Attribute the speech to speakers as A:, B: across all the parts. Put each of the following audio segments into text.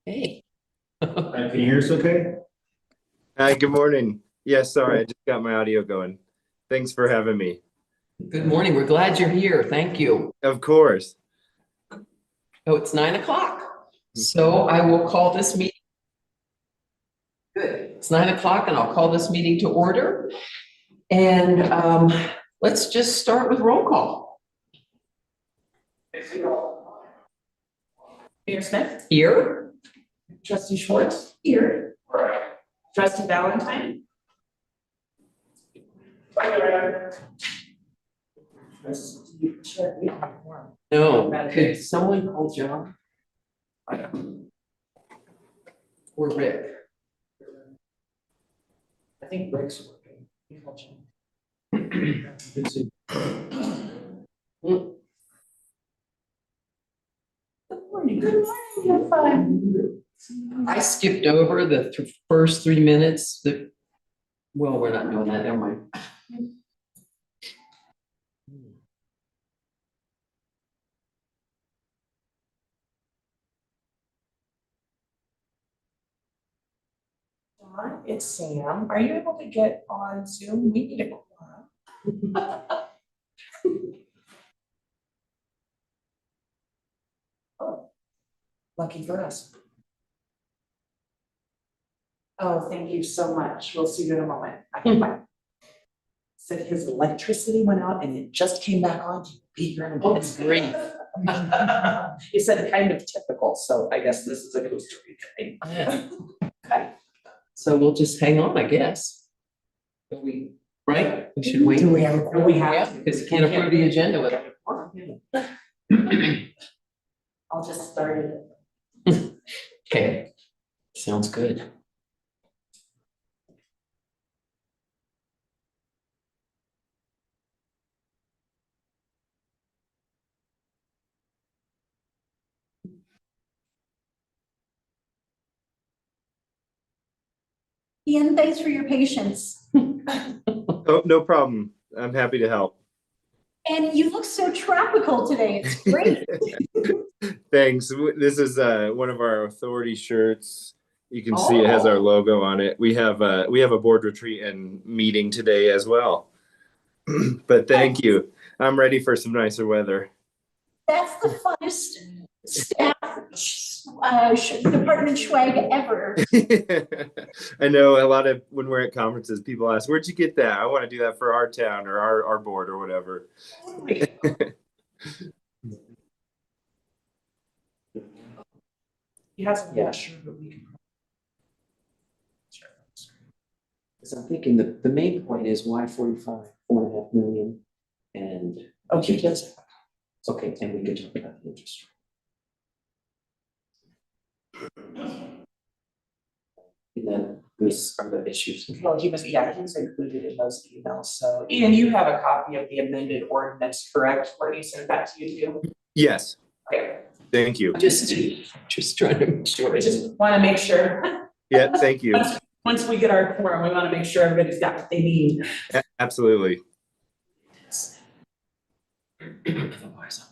A: Hey.
B: Can you hear us okay?
C: Hi, good morning. Yes, sorry, I just got my audio going. Thanks for having me.
A: Good morning. We're glad you're here. Thank you.
C: Of course.
A: Oh, it's 9 o'clock. So I will call this meeting. Good. It's 9 o'clock and I'll call this meeting to order. And let's just start with roll call.
D: Mayor Smith,
A: Here.
D: Trustee Schwartz, here. Trustee Valentine.
A: No, could someone call John? Or Rick?
D: I think Rick's working. Good morning. Good morning. You're fine.
A: I skipped over the first 3 minutes well, we're not doing that, never mind.
D: Dawn, it's Sam. Are you able to get on Zoom? We need a quorum. Oh, lucky for us. Oh, thank you so much. We'll see you in a moment. Bye. Said his electricity went out and it just came back on. He'll be here in a minute.
A: Oh, great.
D: He said kind of typical, so I guess this is a Costa Rica thing.
A: Yeah.
D: Okay.
A: So we'll just hang on, I guess. Right? We should wait.
D: Do we have
A: Yeah, because you can't approve the agenda without a quorum.
D: I'll just start it.
A: Okay, sounds good.
E: Ian, thanks for your patience.
C: Oh, no problem. I'm happy to help.
E: And you look so tropical today. It's great.
C: Thanks. This is one of our authority shirts. You can see it has our logo on it. We have a board retreat and meeting today as well. But thank you. I'm ready for some nicer weather.
E: That's the funnest staff department swag ever.
C: I know a lot of when we're at conferences, people ask, "Where'd you get that?" I want to do that for our town or our board or whatever.
D: He has a picture, but we can.
A: Because I'm thinking the main point is why 45, 4.5 million, and
D: Oh, he does.
A: okay, and we can talk about the interest rate. And then these are the issues.
D: Well, he was included in those emails, so. Ian, you have a copy of the amended ordinance, correct? Or you sent that to you too?
C: Yes,
D: Okay,
C: thank you.
A: Just trying to make sure.
D: we just wanna make sure.
C: Yeah, thank you.
D: Once we get our quorum, we wanna make sure everybody's got what they need.
C: Absolutely.
A: Otherwise,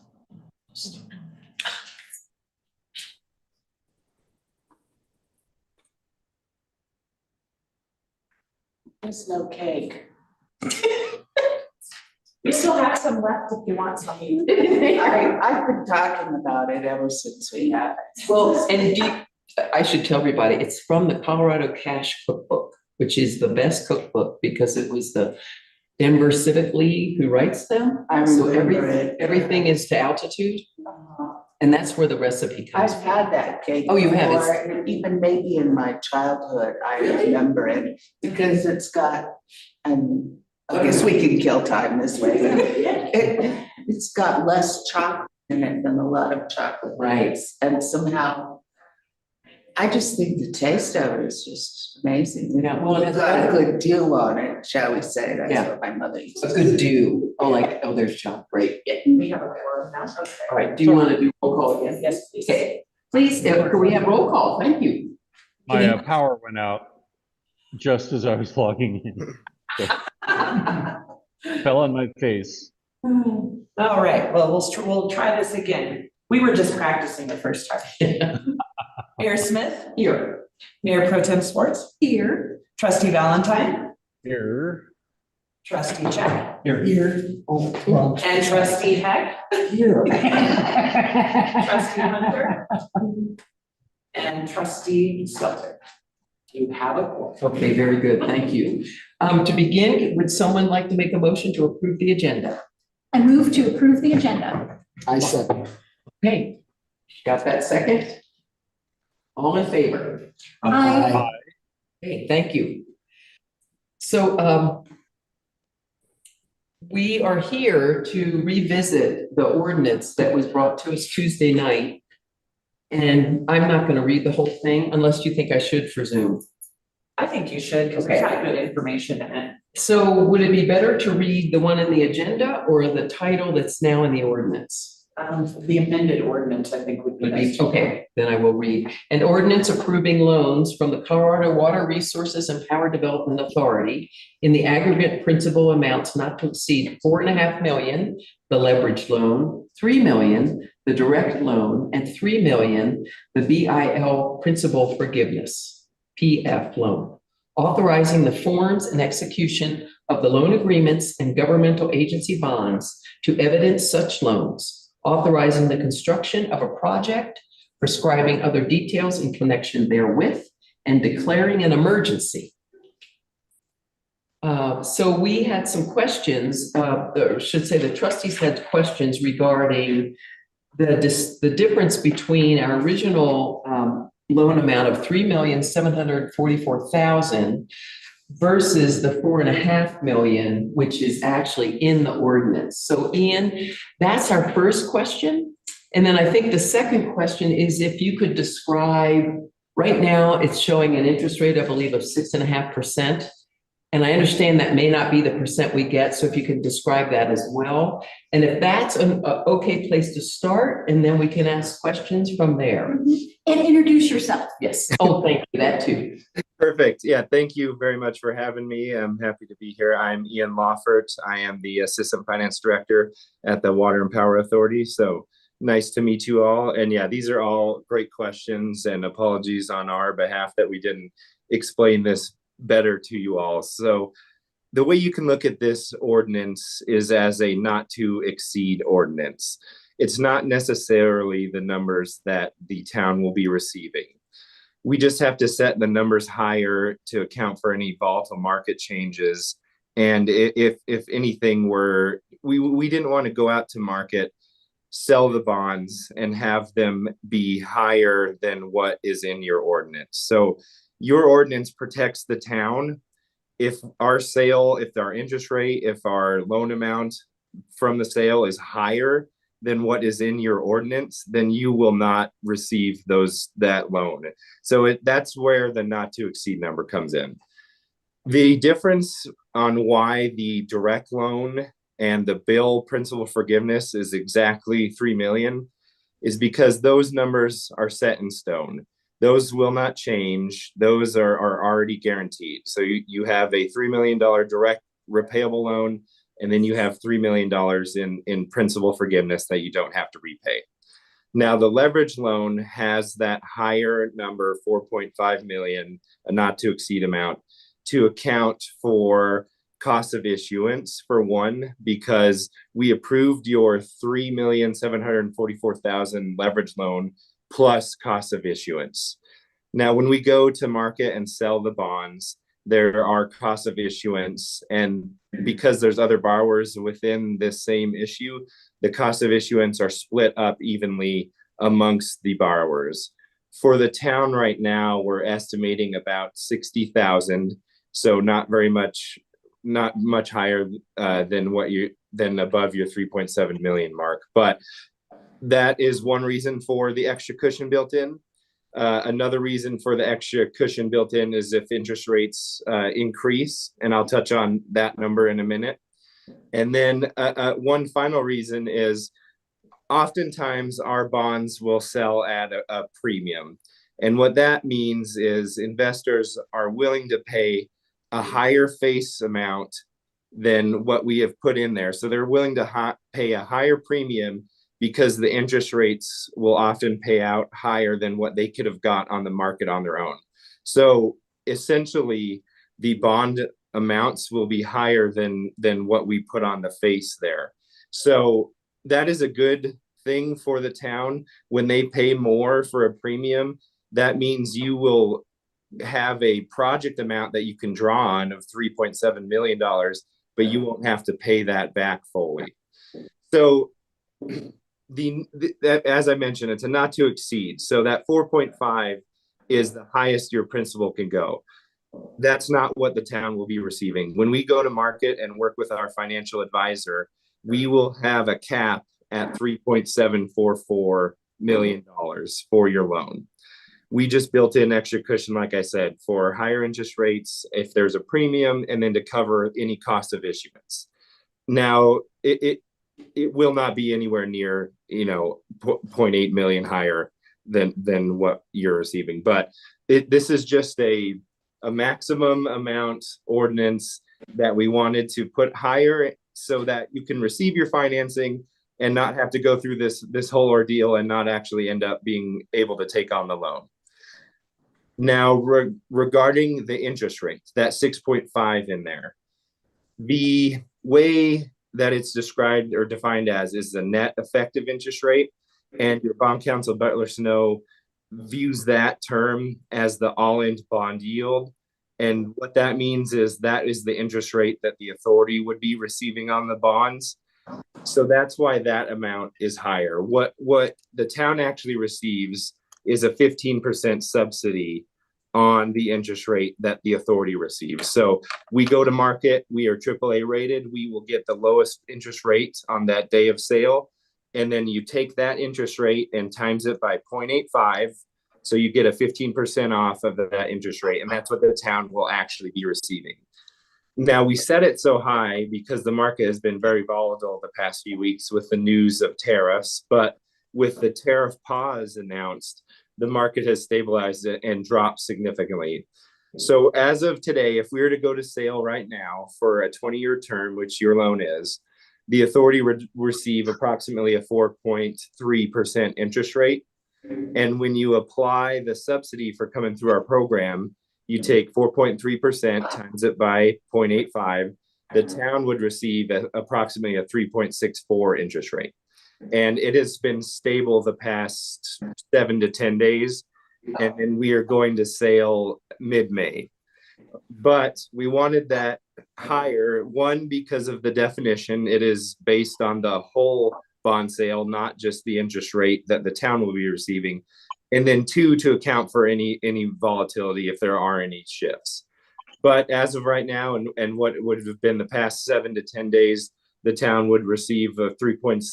D: There's no cake. We still have some left if you want some.
F: I've been talking about it ever since we had it.
A: well, and I should tell everybody, it's from the Colorado Cash Cookbook, which is the best cookbook because it was the Denver Civic League who writes them.
F: I
A: So
F: remember it.
A: everything is to altitude,
F: Uh,
A: and that's where the recipe comes
F: I've
A: from.
F: had that cake.
A: Oh, you have it?
F: before, and even maybe in my childhood, I remember it because it's got, and I guess we can kill time this way. It's got less chocolate in it than a lot of chocolate.
A: Right.
F: cakes, and somehow, I just think the taste of it is just amazing.
A: Yeah, well,
F: It's got a good dew on it, shall we say, that's
A: Yeah.
F: what my mother used
A: A
F: to
A: good
F: say.
A: dew. Oh, there's John. Great.
D: We have a quorum now, okay.
A: All right, do you want to do roll call again?
D: Yes, please.
A: Okay, please, can we have roll call? Thank you.
G: My power went out just as I was logging in. So, fell on my face.
D: All right, well, we'll try this again. We were just practicing the first time. Mayor Smith,
A: Here.
D: Mayor Pro Tem Swartz,
E: Here.
D: Trustee Valentine,
G: Here.
D: Trustee Check,
A: Here. Oh,
D: and Trustee Heck,
A: Here.
D: Trustee Hunter, and Trustee Stelter. You have a quorum.
A: Okay, very good. Thank you. To begin, would someone like to make a motion to approve the agenda?
E: I move to approve the agenda.
A: I second. Okay, got that second? All in favor?
E: Aye.
A: Okay, thank you. So, we are here to revisit the ordinance that was brought to us Tuesday night. And I'm not gonna read the whole thing unless you think I should for Zoom.
D: I think you should, because it's got good information in it.
A: So would it be better to read the one in the agenda or the title that's now in the ordinance?
D: The amended ordinance, I think would be nice.
A: Okay, then I will read. An ordinance approving loans from the Colorado Water Resources and Power Development Authority in the aggregate principal amounts not to exceed 4.5 million, the leveraged loan, 3 million, the direct loan, and 3 million, the BIL principal forgiveness, PF loan. Authorizing the forms and execution of the loan agreements and governmental agency bonds to evidence such loans. Authorizing the construction of a project, prescribing other details in connection therewith, and declaring an emergency. So we had some questions, or should say the trustees had questions regarding the difference between our original loan amount of $3,744,000 versus the 4.5 million, which is actually in the ordinance. So Ian, that's our first question. And then I think the second question is if you could describe, right now it's showing an interest rate, I believe, of 6.5%. And I understand that may not be the percent we get. So if you can describe that as well. And if that's an okay place to start, and then we can ask questions from there.
E: And introduce yourself.
A: Yes. Oh, thank you. That too.
C: Perfect. Yeah, thank you very much for having me. I'm happy to be here. I'm Ian Lawford. I am the Assistant Finance Director at the Water and Power Authority. So nice to meet you all. And yeah, these are all great questions, and apologies on our behalf that we didn't explain this better to you all. So the way you can look at this ordinance is as a not to exceed ordinance. It's not necessarily the numbers that the town will be receiving. We just have to set the numbers higher to account for any volatile market changes. And if anything were, we didn't want to go out to market, sell the bonds and have them be higher than what is in your ordinance. So your ordinance protects the town. If our interest rate, if our loan amount from the sale is higher than what is in your ordinance, then you will not receive that loan. So that's where the not to exceed number comes in. The difference on why the direct loan and the bill principal forgiveness is exactly 3 million is because those numbers are set in stone. Those will not change. Those are already guaranteed. So you have a $3 million direct repayable loan, and then you have $3 million in principal forgiveness that you don't have to repay. Now, the leverage loan has that higher number, 4.5 million, a not to exceed amount, to account for cost of issuance, for one, because we approved your 3,744,000 leverage loan plus cost of issuance. Now, when we go to market and sell the bonds, there are costs of issuance, and because there's other borrowers within this same issue, the costs of issuance are split up evenly amongst the borrowers. For the town right now, we're estimating about 60,000, so not much higher than above your 3.7 million mark, but that is one reason for the extra cushion built in. Another reason for the extra cushion built in is if interest rates increase, and I'll touch on that number in a minute. And then one final reason is oftentimes our bonds will sell at a premium. And what that means is investors are willing to pay a higher face amount than what we have put in there. So they're willing to pay a higher premium because the interest rates will often pay out higher than what they could have got on the market on their own. So essentially, the bond amounts will be higher than what we put on the face there. So that is a good thing for the town. When they pay more for a premium, that means you will have a project amount that you can draw on of $3.7 million, but you won't have to pay that back fully. So as I mentioned, it's a not to exceed. So that 4.5 is the highest your principal can go. That's not what the town will be receiving. When we go to market and work with our financial advisor, we will have a cap at $3.744 million for your loan. We just built in extra cushion, like I said, for higher interest rates, if there's a premium, and then to cover any cost of issuance. Now, it will not be anywhere near, 0.8 million higher than what you're receiving, but this is just a maximum amount ordinance that we wanted to put higher so that you can receive your financing and not have to go through this whole ordeal and not actually end up being able to take on the loan. Now, regarding the interest rate, that 6.5 in there, the way that it's described or defined as is the net effective interest rate, and your bond counsel Butler Snow views that term as the all-in bond yield. And what that means is that is the interest rate that the authority would be receiving on the bonds. So that's why that amount is higher. What the town actually receives is a 15% subsidy on the interest rate that the authority receives. So we go to market, we are AAA rated, we will get the lowest interest rate on that day of sale. And then you take that interest rate and times it by 0.85. So you get a 15% off of that interest rate. And that's what the town will actually be receiving. Now, we set it so high because the market has been very volatile the past few weeks with the news of tariffs. But with the tariff pause announced, the market has stabilized and dropped significantly. So as of today, if we were to go to sale right now for a 20-year term, which your loan is, the authority would receive approximately a 4.3% interest rate. And when you apply the subsidy for coming through our program, you take 4.3% times it by 0.85, the town would receive approximately a 3.64 interest rate. And it has been stable the past 7 to 10 days. And then we are going to sale mid-May. But we wanted that higher, one, because of the definition. It is based on the whole bond sale, not just the interest rate that the town will be receiving. And then two, to account for any volatility if there are any shifts. But as of right now, and what would have been the past 7 to 10 days, the town would receive a 3.6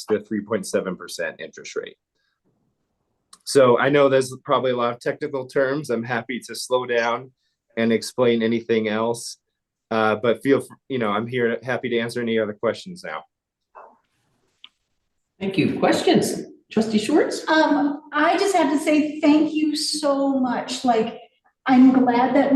C: to 3.7% interest rate. So I know there's probably a lot of technical terms. I'm happy to slow down and explain anything else. But I'm here, happy to answer any other questions now.
A: Thank you. Questions? Trustee Schwartz?
E: I just have to say thank you so much. Like, I'm glad that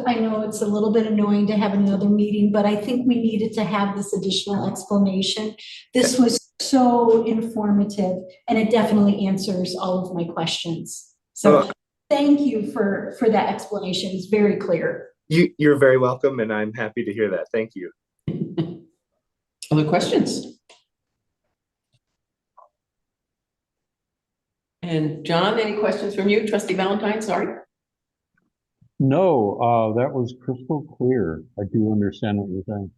E: I know it's a little bit annoying to have another meeting, but I think we needed to have this additional explanation. This was so informative, and it definitely answers all of my questions. So thank you for that explanation. It's very clear.
C: You're very welcome, and I'm happy to hear that. Thank you.
A: Other questions? And John, any questions from you? Trustee Valentine, sorry.
G: No, that was crystal clear. I do understand what you're saying.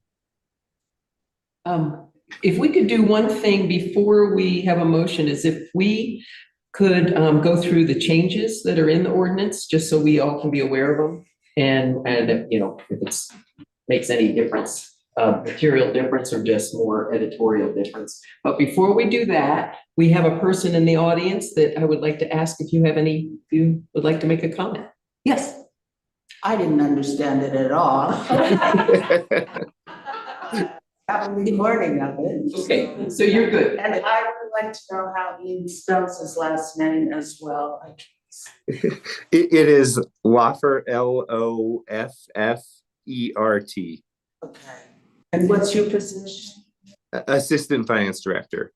A: If we could do one thing before we have a motion, is if we could go through the changes that are in the ordinance, just so we all can be aware of them. And if it makes any difference, material difference or just more editorial difference. But before we do that, we have a person in the audience that I would like to ask if you would like to make a comment. Yes.
F: I didn't understand it at all. Probably morning of it.
A: Okay, so you're good.
F: And I would like to know how Ian spells his last name as well.
C: It is Loffert, Loffert.
F: Okay. And what's your position?
C: Assistant Finance Director.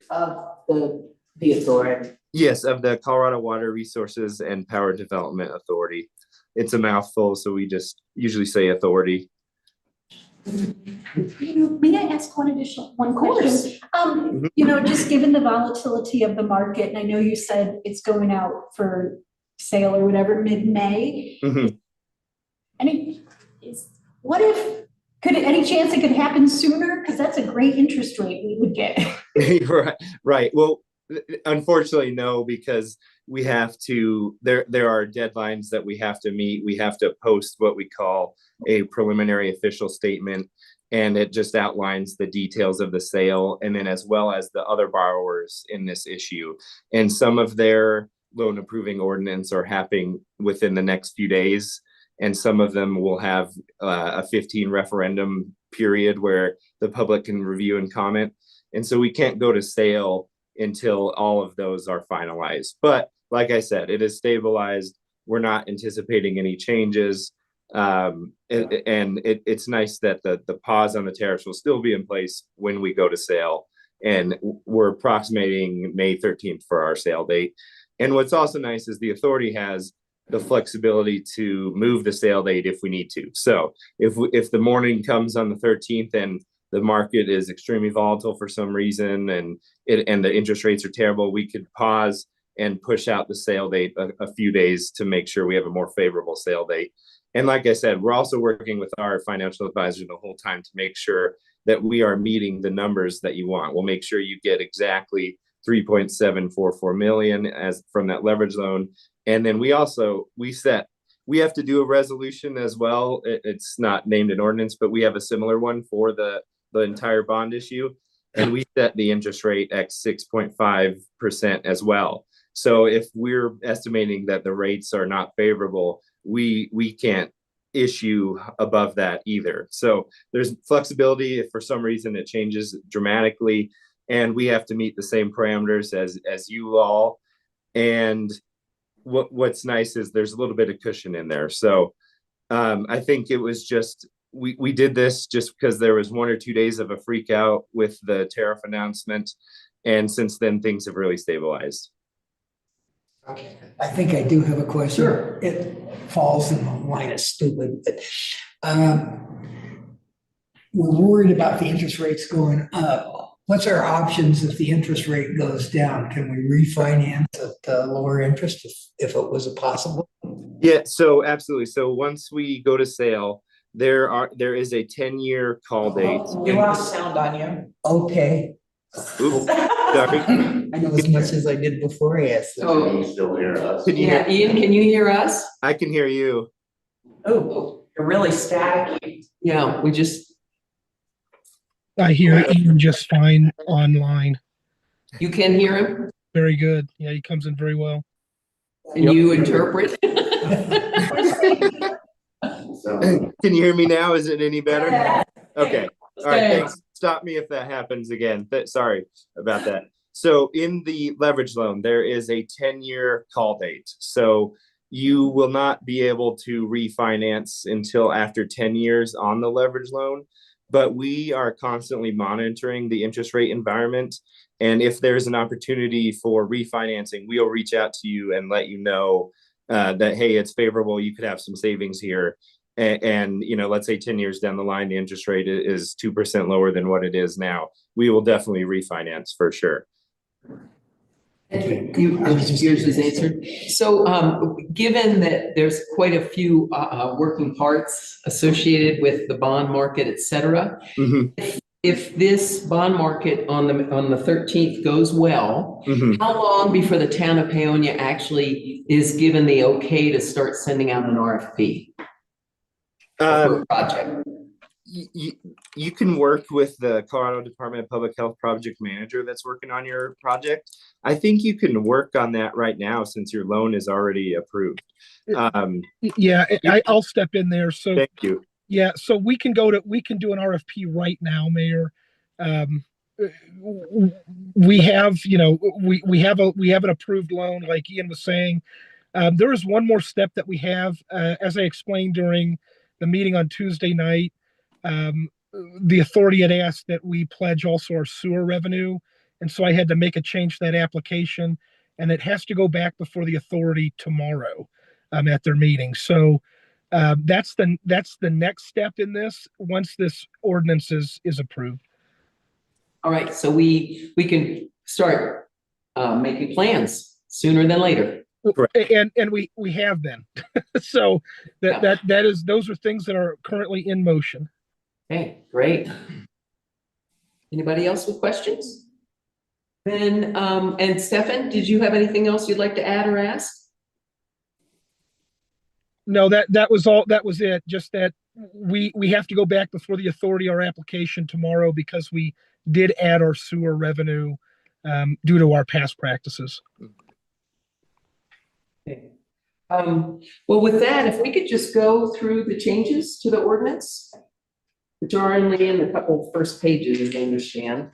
F: Of the authority.
C: Yes, of the Colorado Water Resources and Power Development Authority. It's a mouthful, so we just usually say authority.
E: May I ask one
A: Of course.
E: question? Just given the volatility of the market, and I know you said it's going out for sale or whatever, mid-May.
C: Mhm.
E: Any chance it could happen sooner? Because that's a great interest rate we would get.
C: Right. Well, unfortunately, no, because we have to, there are deadlines that we have to meet. We have to post what we call a preliminary official statement, and it just outlines the details of the sale, and then as well as the other borrowers in this issue. And some of their loan approving ordinance are happening within the next few days, and some of them will have a 15 referendum period where the public can review and comment. And so we can't go to sale until all of those are finalized. But like I said, it is stabilized. We're not anticipating any changes. It's nice that the pause on the tariffs will still be in place when we go to sale. And we're approximating May 13th for our sale date. And what's also nice is the authority has the flexibility to move the sale date if we need to. So if the morning comes on the 13th and the market is extremely volatile for some reason and the interest rates are terrible, we could pause and push out the sale date a few days to make sure we have a more favorable sale date. And like I said, we're also working with our financial advisor the whole time to make sure that we are meeting the numbers that you want. We'll make sure you get exactly 3.744 million as from that leverage loan. And then we have to do a resolution as well. It's not named an ordinance, but we have a similar one for the entire bond issue. And we set the interest rate at 6.5% as well. So if we're estimating that the rates are not favorable, we can't issue above that either. So there's flexibility if for some reason it changes dramatically, and we have to meet the same parameters as you all. And what's nice is there's a little bit of cushion in there. So I think it was just, we did this just because there was 1 or 2 days of a freak out with the tariff announcement. And since then, things have really stabilized.
H: I think I do have a question.
A: Sure.
H: It falls in the line of stupid, but we're worried about the interest rates going up. What's our options if the interest rate goes down? Can we refinance at lower interest if it was possible?
C: Yeah, so absolutely. So once we go to sale, there is a 10-year call date.
D: We lost sound on you.
H: Okay.
C: Oops, sorry.
H: I know as much as I did before I asked.
A: Oh,
B: Still hear us?
C: Can you
A: yeah,
C: hear?
A: Ian, can you hear us?
C: I can hear you.
D: Oh, you're really staticky.
A: Yeah, we just,
I: I hear Ian just fine online.
A: you can hear him?
I: Very good. Yeah, he comes in very well.
A: Can you interpret?
C: Can you hear me now? Is it any better? Okay. All right,
A: Okay.
C: thanks. Stop me if that happens again. Sorry about that. So in the leverage loan, there is a 10-year call date. So you will not be able to refinance until after 10 years on the leverage loan. But we are constantly monitoring the interest rate environment. And if there's an opportunity for refinancing, we'll reach out to you and let you know that, hey, it's favorable. You could have some savings here. And let's say 10 years down the line, the interest rate is 2% lower than what it is now. We will definitely refinance for sure.
A: Yours is answered. So, given that there's quite a few working parts associated with the bond market, et cetera,
C: Mhm,
A: if this bond market on the 13th goes well,
C: mhm.
A: how long before the town of Paonia actually is given the okay to start sending out an RFP for a project?
C: You can work with the Colorado Department of Public Health project manager that's working on your project. I think you can work on that right now since your loan is already approved.
I: Yeah, I'll step in there. So
C: Thank you.
I: yeah, so we can do an RFP right now, Mayor. We have, we have an approved loan, like Ian was saying. There is one more step that we have, as I explained during the meeting on Tuesday night. The authority had asked that we pledge also our sewer revenue And so I had to make a change to that application, and it has to go back before the authority tomorrow at their meeting. So that's the next step in this, once this ordinance is approved.
A: All right, so we can start making plans sooner than later.
I: And we have been. So those are things that are currently in motion.
A: Okay, great. Anybody else with questions? Then, and Stefan, did you have anything else you'd like to add or ask?
I: No, that was all, that was it. Just that we have to go back before the authority, our application tomorrow, because we did add our sewer revenue due to our past practices.
A: Okay. Well, with that, if we could just go through the changes to the ordinance, which are only in the couple first pages, as I understand.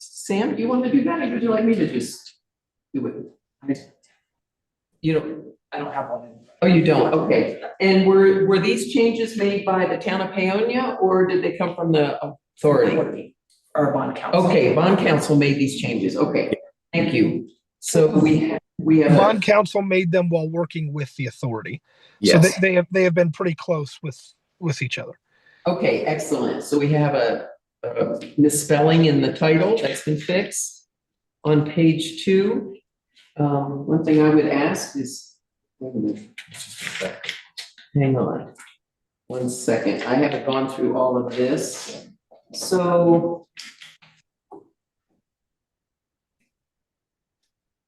A: Sam, do you want to do that, or would you like me to just do it? I don't have one. Oh, you don't? Okay. And were these changes made by the town of Paonia, or did they come from the authority?
D: Or bond council.
A: Okay, bond council made these changes. Okay, thank you. So we have.
I: Bond council made them while working with the authority.
C: Yes.
I: So they have been pretty close with each other.
A: Okay, excellent. So we have a misspelling in the title that's been fixed. On page 2, one thing I would ask is, hang on one second. I haven't gone through all of this. So,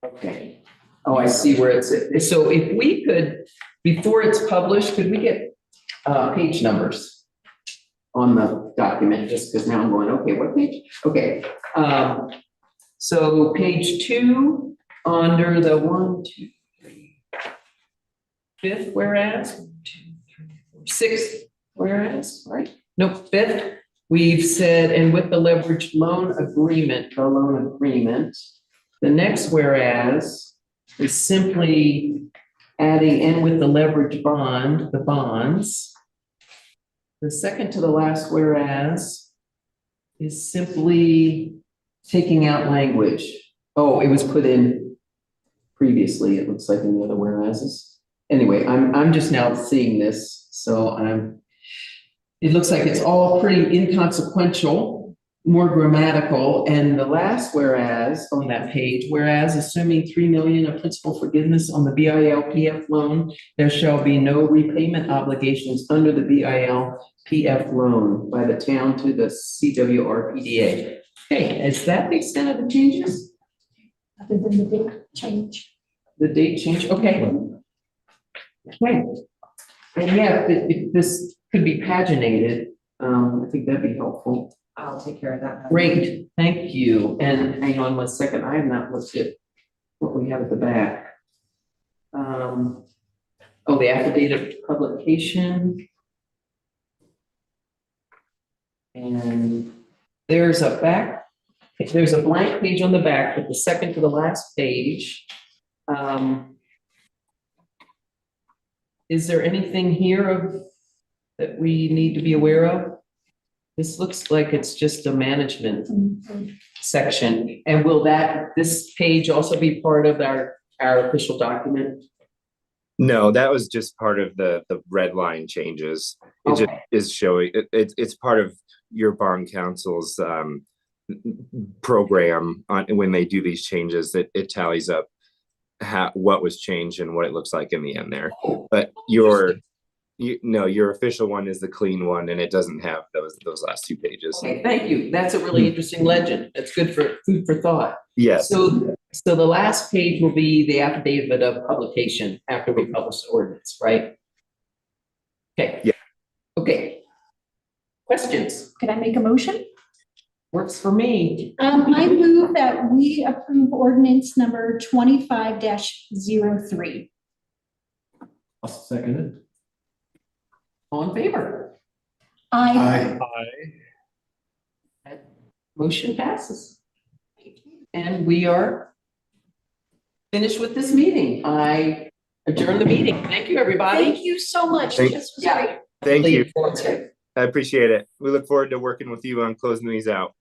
A: okay. Oh, I see where it's at. So if we could, before it's published, could we get page numbers on the document, just because now I'm going, okay, what page? Okay. So page 2, under the 1, 2, 3, 5th whereas, 1, 2, 3, 4, 6th whereas, right? Nope, 5th. We've said, and with the leveraged loan agreement, the loan agreement. The next whereas is simply adding in with the leverage bond, the bonds. The second to the last whereas is simply taking out language. Oh, it was put in previously, it looks like, in the other whereases. Anyway, I'm just now seeing this, so it looks like it's all pretty inconsequential, more grammatical, and the last whereas on that page, whereas assuming $3 million of principal forgiveness on the BIL-PF loan, there shall be no repayment obligations under the BIL-PF loan by the town to the CWRPDA. Okay, is that the extent of the changes?
E: Other than the date change.
A: The date change, okay. Okay. And yeah, if this could be paginated, I think that'd be helpful.
D: I'll take care of that.
A: Great, thank you. And hang on one second, I have not looked at what we have at the back. Oh, the affidavit of publication. And there's a blank page on the back, but the second to the last page. Is there anything here that we need to be aware of? This looks like it's just a management section. And will this page also be part of our official document?
C: No, that was just part of the red line changes. It just is showing, it's part of your bond council's program when they do these changes, that it tallies up what was changed and what it looks like in the end there. But your official one is the clean one, and it doesn't have those last 2 pages.
A: Okay, thank you. That's a really interesting legend. That's good for food for thought.
C: Yes.
A: So the last page will be the affidavit of publication after we publish the ordinance, right? Okay.
C: Yeah.
A: Okay. Questions?
E: Could I make a motion?
A: Works for me.
E: I move that we approve ordinance number 25-03.
B: I'll second it.
A: All in favor?
E: I
A: Motion passes. And we are finished with this meeting. I adjourn the meeting. Thank you, everybody.
E: thank you so much.
C: Thank-
E: This was
A: Yeah.
E: great.
C: Thank you.
A: Informative.
C: I appreciate it. We look forward to working with you on closing these out.